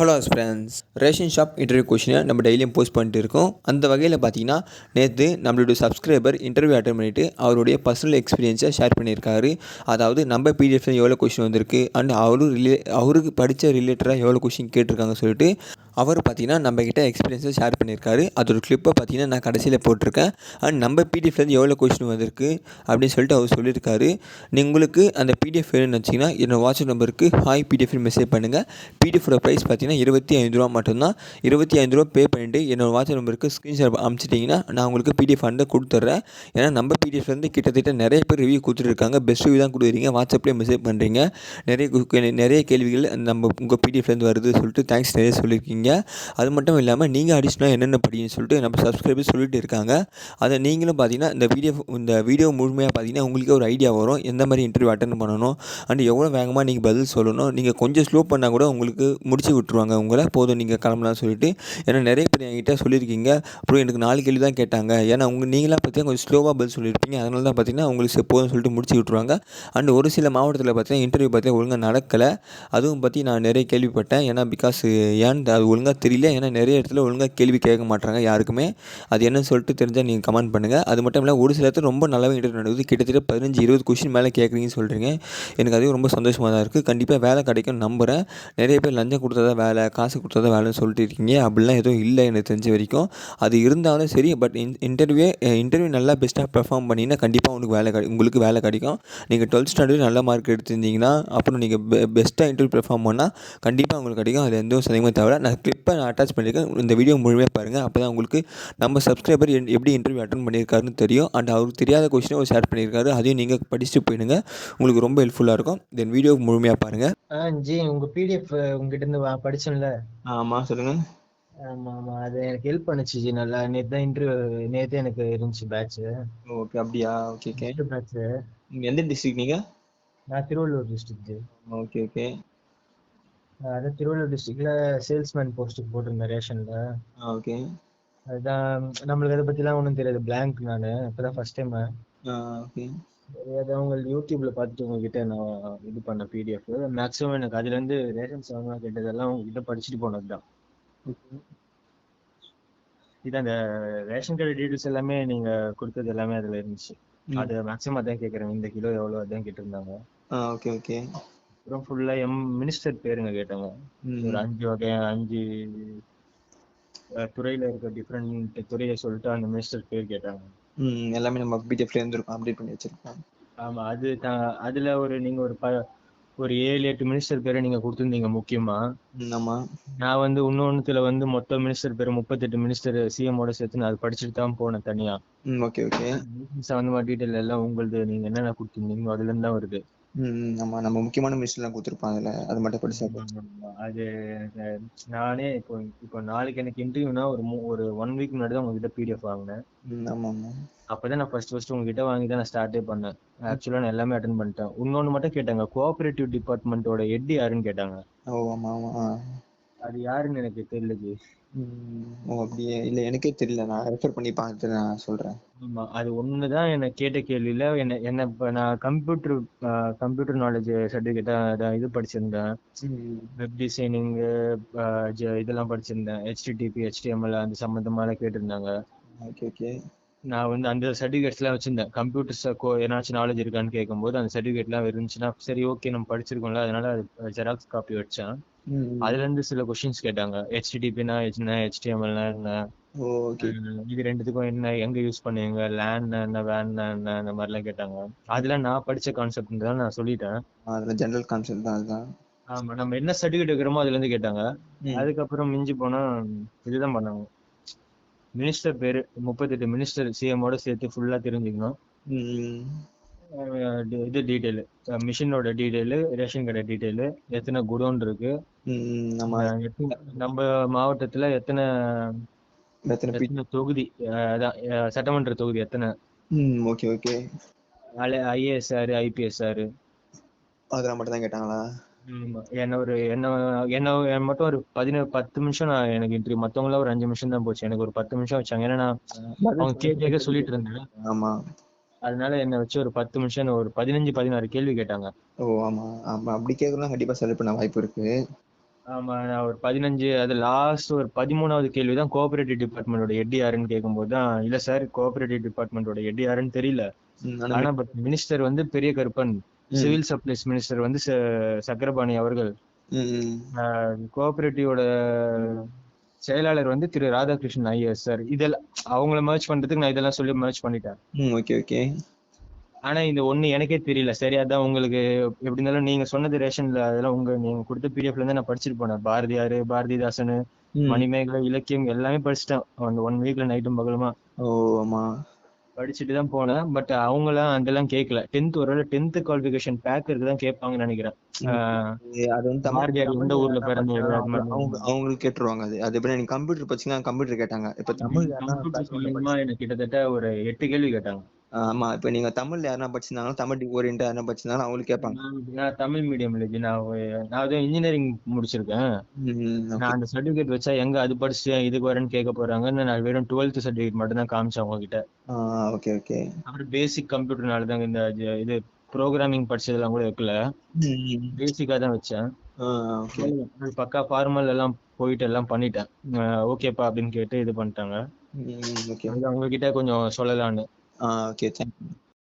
Hello friends, ration shop interview கொஷினை நம்ம டெய்லியும் போஸ்ட் பண்ணிட்டு இருக்கோம். அந்த வகையில் பார்த்தீங்கன்னா, நேற்று நம்மளுடைய சப்ஸ்கிரைபர் இன்டர்வியூ அட்டன் பண்ணிவிட்டு அவருடைய பர்சனல் எக்ஸ்பீரியன்ஸை ஷேர் பண்ணியிருக்காரு. அதாவது நம்ம பிடிஎஃப்ல எவ்வளோ கொஷின் வந்திருக்கு அண்ட் அவருக்கு படித்த ரிலேட்டடாக எவ்வளோ கொஷின் கேட்டிருக்காங்க சொல்லிட்டு அவர் பார்த்தீங்கன்னா நம்மக்கிட்ட எக்ஸ்பீரியன்ஸை ஷேர் பண்ணியிருக்காரு. அதோட கிளிப்பை பார்த்தீங்கன்னா நான் கடைசியில் போட்டிருக்கேன். அண்ட் நம்ம பிடிஎஃப்லேருந்து எவ்வளோ கொஷின் வந்திருக்கு அப்படின்னு சொல்லிட்டு அவர் சொல்லியிருக்காரு. உங்களுக்கு அந்த பிடிஎஃப் வேணும்னு வச்சிங்கன்னா என்னோடய வாட்ஸ்அப் நம்பருக்கு ஹாய் பிடிஎஃப்னு மெசேஜ் பண்ணுங்கள். பிடிஎஃபோட ப்ரைஸ் பார்த்தீங்கன்னா ரூ. 25 மட்டும்தான். ரூ. 25 பே பண்ணிவிட்டு என்னோடய வாட்ஸ்அப் நம்பருக்கு ஸ்க்ரீன்ஷாட் அனுப்பிச்சிட்டிங்கன்னா நான் உங்களுக்கு பிடிஎஃப் வந்து கொடுத்துட்றேன். ஏன்னா நம்ம பிடிஎஃப்லேருந்து கிட்டத்தட்ட நிறைய பேர் ரிவ்யூ கொடுத்துட்ருக்காங்க. பெஸ்ட் ரிவ்யூ தான் கொடுக்குறீங்க. வாட்ஸ்அப்லேயே மெசேஜ் பண்ணுறீங்க. நிறைய கேள்விகள் நம்ம உங்கள் பிடிஎஃப்லேருந்து வருது சொல்லிட்டு தேங்க்ஸ் நிறைய சொல்லியிருக்கீங்க. அது மட்டும் இல்லாமல் நீங்கள் அடிஷ்னலாக என்னென்ன படின்னு சொல்லிட்டு நம்ம சப்ஸ்கிரைபர் சொல்லிட்டு இருக்காங்க. அதை நீங்களும் பார்த்தீங்கன்னா இந்த வீடியோ முழுமையாக பார்த்தீங்கன்னா உங்களுக்கு ஒரு ஐடியா வரும். எந்த மாதிரி இன்டர்வியூ அட்டன் பண்ணணும் அண்ட் எவ்வளோ வேகமாக நீங்கள் பதில் சொல்லணும். நீங்கள் கொஞ்சம் ஸ்லோ பண்ணால் கூட உங்களுக்கு முடிச்சு விட்ருவாங்க உங்களை. போதும் நீங்கள் கிளம்பலாம் சொல்லிட்டு. ஏன்னா நிறைய பேர் என்கிட்ட சொல்லியிருக்கீங்க. அப்புறம் எனக்கு 4 கேள்வி தான் கேட்டாங்க. ஏன்னா நீங்களாம் பார்த்தீங்கன்னா கொஞ்சம் ஸ்லோவாக பதில் சொல்லியிருப்பீங்க. அதனால தான் பார்த்தீங்கன்னா உங்களுக்கு போதும்னு சொல்லிட்டு முடிச்சு விட்ருவாங்க. அண்ட் ஒரு சில மாவட்டத்தில் பார்த்தீங்கன்னா இன்டர்வியூ பார்த்தீங்கன்னா ஒழுங்காக நடக்கலை. அதுவும் பற்றி நான் நிறைய கேள்விப்பட்டேன். ஏன்னா பிகாஸ் ஏன்னு அது ஒழுங்காக தெரியல. ஏன்னா நிறைய இடத்துல ஒழுங்காக கேள்வி கேட்க மாட்டாங்க யாருக்குமே. அது என்னன்னு சொல்லிட்டு தெரிஞ்சால் நீங்கள் கமெண்ட் பண்ணுங்கள். அது மட்டும் இல்லை, ஒரு சில இடத்துல ரொம்ப நல்லாவே இன்டர்வியூ நடக்குது. கிட்டத்தட்ட 15-20 கொஷின் மேலே கேட்குறீங்கன்னு சொல்கிறீங்க. எனக்கு அதுவும் ரொம்ப சந்தோஷமாக தான் இருக்குது. கண்டிப்பாக வேலை கிடைக்கும்னு நம்புகிறேன். நிறைய பேர் லஞ்சம் கொடுத்தா தான் வேலை, காசு கொடுத்தா தான் வேலைன்னு சொல்லிட்டு இருக்கீங்க. அப்படிலாம் எதுவும் இல்லை எனக்கு தெரிஞ்ச வரைக்கும். அது இருந்தாலும் சரி, பட் இன்டர்வியூ நல்லா பெஸ்ட்டாக பெர்ஃபார்ம் பண்ணிங்கன்னா கண்டிப்பாக உங்களுக்கு வேலை கிடைக்கும். நீங்கள் 12th ஸ்டாண்டர்ட் நல்ல மார்க் எடுத்திருந்தீங்கன்னா அப்புறம் நீங்கள் பெஸ்ட்டாக இன்டர்வியூ பெர்ஃபார்ம் பண்ணால் கண்டிப்பாக உங்களுக்கு கிடைக்கும். அது எந்த ஒரு சந்தேகமும் தேவை. நான் கிளிப்பை அட்டாச் பண்ணியிருக்கேன். இந்த வீடியோ முழுமையாக பாருங்கள். அப்போ தான் உங்களுக்கு நம்ம சப்ஸ்கிரைபர் எப்படி இன்டர்வியூ அட்டன் பண்ணியிருக்காருன்னு தெரியும். அண்ட் அவருக்கு தெரியாத கொஸ்டினை அவர் ஷேர் பண்ணியிருக்காரு. அதையும் நீங்கள் படிச்சுட்டு போயிடுங்க. உங்களுக்கு ரொம்ப ஹெல்ப்ஃபுல்லாக இருக்கும். தென் வீடியோ முழுமையாக பாருங்கள். ஜி உங்க பிடிஎஃப் உங்ககிட்ட இருந்து படிச்சேன்ல. ஆமாம், சொல்லுங்கள். ஆமா ஆமா, அது எனக்கு ஹெல்ப் பண்ணுச்சு ஜி. நல்லா நேத்து தான் இன்டர்வியூ, நேத்தே எனக்கு இருந்துச்சு பேட்ச். ஓகே, அப்படியா? Okay okay. பேட்ச். நீங்கள் எந்த டிஸ்ட்ரிக்ட் நீங்கள்? நான் Thiruvallur district ji. Okay okay. அதான் திருவள்ளூர் டிஸ்ட்ரிக்ட்ல சேல்ஸ்மேன் போஸ்ட்டுக்கு போட்டிருந்தேன் ரேஷன்ல. ஓகே. அதுதான் நம்மளுக்கு அதை பத்திலாம் ஒன்றும் தெரியாது. பிளாங்க். நான் இப்பதான் ஃபர்ஸ்ட் டைம். ஓகே. அதான் உங்க யூடியூப்ல பார்த்துட்டு உங்ககிட்ட நான் இது பண்ண பிடிஎஃப். மேக்ஸிமம் எனக்கு அதுல இருந்து ரேஷன் சாங்னா கேட்டதெல்லாம் உங்ககிட்ட படிச்சுட்டு போனதுதான். இதான் இந்த ரேஷன் கார்டு டீடைல்ஸ் எல்லாமே நீங்க கொடுத்தது எல்லாமே அதுல இருந்துச்சு. அது மேக்ஸிமம் அதான் கேக்குறேன். இந்த கிலோ எவ்வளவு அதான் கேட்டிருந்தாங்க. Okay okay. அப்புறம் ஃபுல்லா மினிஸ்டர் பேருங்க கேட்டாங்க. ஒரு 5 வகை 5 துறையில இருக்க டிஃப்ரெண்ட் துறையை சொல்லிட்டு அந்த மினிஸ்டர் பேர் கேட்டாங்க. எல்லாமே நம்ம பிடிஎஃப்ல இருந்திருக்கும், அப்டேட் பண்ணி வச்சிருக்கோம். ஆமா, அதுல நீங்க ஒரு 7-8 மினிஸ்டர் பேரை நீங்க கொடுத்திருந்தீங்க முக்கியமா. ஆமா. நான் இன்னொன்னுத்துல மொத்த மினிஸ்டர் பேரு 38 மினிஸ்டர் சிஎம்மோட சேர்த்து நான் அது படிச்சுட்டு தான் போனேன் தனியா. Okay okay. சம்பந்தமா டீடைல் எல்லாம் உங்களுது நீங்க என்னென்ன கொடுத்துருந்தீங்களோ அதுல இருந்து தான் வருது. ஆமா, நம்ம முக்கியமான மினிஸ்டர்லாம் கொடுத்துருப்போம். அது மட்டும் படிச்சா அது நானே இப்போ நாளைக்கு எனக்கு இன்டர்வியூனா ஒரு 1 வீக் முன்னாடி தான் உங்ககிட்ட பிடிஎஃப் வாங்கினேன். ஆமா ஆமா. அப்பதான் நான் ஃபர்ஸ்ட் உங்ககிட்ட வாங்கி தான் நான் ஸ்டார்டே பண்ணேன். ஆக்சுவலா நான் எல்லாமே அட்டன் பண்ணிட்டேன். இன்னொன்னு மட்டும் கேட்டாங்க, கோஆபரேட்டிவ் டிபார்ட்மெண்டோட ஹெட் யாருன்னு கேட்டாங்க. ஆமா ஆமா. அது யாருன்னு எனக்கு தெரியல ஜி. அப்படியே இல்ல, எனக்கே தெரியல. நான் ரெஃபர் பண்ணி பார்த்து நான் சொல்றேன். ஆமா, அது ஒண்ணுதான் எனக்கு கேட்ட கேள்வியில. என்ன இப்ப நான் கம்ப்யூட்டர் நாலேஜ் சர்டிபிகேட்டா இது படிச்சிருந்தேன். வெப் டிசைனிங் இதெல்லாம் படிச்சிருந்தேன். HTTP HTML அந்த சம்பந்தமா கேட்டிருந்தாங்க. Okay okay. நான் அந்த சர்டிபிகேட்ஸ் எல்லாம் வச்சிருந்தேன். கம்ப்யூட்டர்ஸ் ஏதாச்சும் நாலேஜ் இருக்கான்னு கேட்கும்போது அந்த சர்டிபிகேட் எல்லாம் இருந்துச்சுன்னா சரி ஓகே நம்ம படிச்சிருக்கோம்ல, அதனால ஜெராக்ஸ் காப்பி வச்சேன். அதுல இருந்து சில கொஸ்டின்ஸ் கேட்டாங்க. HTTPனா என்ன, HTMLனா என்ன, இது ரெண்டுத்துக்கும் என்ன, எங்க யூஸ் பண்ணுவீங்க, லேன் என்ன, வேன் என்ன, அந்த மாதிரி எல்லாம் கேட்டாங்க. அதெல்லாம் நான் படிச்ச கான்செப்ட் தான் நான் சொல்லிட்டேன். அதுல ஜெனரல் கான்செப்ட் தான் அதுதான். ஆமா, நம்ம என்ன சர்டிபிகேட் வைக்கிறோமோ அதுல இருந்து கேட்டாங்க. அதுக்கப்புறம் மிஞ்சி போனா இதுதான் பண்ணாங்க. மினிஸ்டர் பேரு 38 மினிஸ்டர் சிஎம்மோட சேர்த்து ஃபுல்லா தெரிஞ்சுக்கணும். இது டீடைல், மிஷினோட டீடைல், ரேஷன் கடை டீடைல், எத்தனை குடோன் இருக்கு, நம்ம மாவட்டத்துல எத்தனை தொகுதி, சட்டமன்ற தொகுதி எத்தனை, ஓகே ஓகே, IASR IPSR அதெல்லாம் மட்டும் தான் கேட்டாங்களா? என்ன மட்டும் ஒரு 10 நிமிஷம் நான் எனக்கு இன்டர்வியூ. மத்தவங்கள ஒரு 5 நிமிஷம் தான் போச்சு. எனக்கு ஒரு 10 நிமிஷம் வச்சாங்க. ஏன்னா அவங்க கேட்க சொல்லிட்டு இருந்தேன். ஆமா, அதனால என்ன வச்சு ஒரு 10 நிமிஷம் ஒரு 15-16 கேள்வி கேட்டாங்க. ஆமா ஆமா. அப்படி கேட்கலாம் கண்டிப்பா செலக்ட் பண்ண வாய்ப்பு இருக்கு. ஆமா, நான் ஒரு 15 அது லாஸ்ட் ஒரு 13வது கேள்விதான் கோஆபரேட்டிவ் டிபார்ட்மெண்டோட ஹெட் யாருன்னு கேட்கும்போது தான், இல்ல சார் கோஆபரேட்டிவ் டிபார்ட்மெண்டோட ஹெட் யாருன்னு தெரியல. ஆனா ஆனா பட் மினிஸ்டர் வந்து பெரிய கருப்பன், ம் சிவில் சப்ளைஸ் மினிஸ்டர் வந்து சக்கரபாணி அவர்கள், ம் ம் கோஆபரேட்டிவோட செயலாளர் வந்து திரு ராதாகிருஷ்ணன் ஐஏஎஸ் சார். இதெல்லாம் அவங்கள மர்ஜ் பண்றதுக்கு நான் இதெல்லாம் சொல்லி மர்ஜ் பண்ணிட்டேன். ம் ஓகே ஓகே. ஆனா இந்த ஒண்ணு எனக்கே தெரியல. சரி, அதான் உங்களுக்கு எப்படி இருந்தாலும் நீங்க சொன்னது ரேஷன்ல அதெல்லாம் நீங்க கொடுத்த பிடிஎஃப்ல இருந்து நான் படிச்சுட்டு போனேன். பாரதியாரு, பாரதிதாசன், ம். மணிமேகலை, இலக்கியம் எல்லாமே படிச்சுட்டேன். அந்த 1 வீக்ல நைட்டும் பகலுமா ஓ! ஆமா. படிச்சுட்டு தான் போனேன். பட் அவங்கலாம் அதெல்லாம் கேட்கல. 10th ஒருவேளை 10th குவாலிஃபிகேஷன் பேக் இருக்குதான் கேட்பாங்கன்னு நினைக்கிறேன். ம். ஆஹ் அது வந்து பாரதியார் எந்த தமிழ்ல ஊர்ல யாருன்னா பிறந்தாரு படிச்சாங்கன்னா அது மாதிரி அவங்களுக்கு கேட்டுருவாங்க அது. அது எப்படி நீங்க கம்ப்யூட்டர் படிச்சீங்கன்னா கம்ப்யூட்டர் கேட்டாங்க. இப்ப தமிழ் யாருன்னா கம்ப்யூட்டர் +1 சம்பந்தமா படிச்சு எனக்கு கிட்டத்தட்ட ஒரு 8 கேள்வி கேட்டாங்க. ஆமா. இப்ப நீங்க தமிழ்ல யாருன்னா படிச்சிருந்தாங்கன்னா, தமிழ் ஓரியன்டா யாருன்னா படிச்சிருந்தாங்கன்னா அவங்களுக்கு கேட்பாங்க. நான் தமிழ் மீடியம்ல நான் வந்து இன்ஜினியரிங் முடிச்சிருக்கேன். ம். ஓகே. நான் அந்த சர்டிபிகேட் வச்சா எங்க அது படிச்சுட்டேன் இதுக்கு வரேன்னு கேட்க போறாங்கன்னு நான் வெறும் 12th சர்டிபிகேட் மட்டும் தான் காமிச்சேன் அவங்க கிட்ட. ஆ ஓகே ஓகே. அப்புறம் பேசிக் கம்ப்யூட்டர்னால தாங்க இந்த இது ப்ரோக்ராமிங் படிச்சதெல்லாம் கூட வைக்கல. ம். பேசிக்கா தான் வச்சேன். ஆ ஓகே. அது பக்கா ஃபார்மல் எல்லாம் போயிட்டு எல்லாம் பண்ணிட்டேன். ஓகேப்பா அப்படின்னு கேட்டு இது பண்ணிட்டாங்க. ம். ஓகே. அது அவங்க கிட்ட கொஞ்சம் சொல்லலான்னு. ஆ ஓகே. Thank you.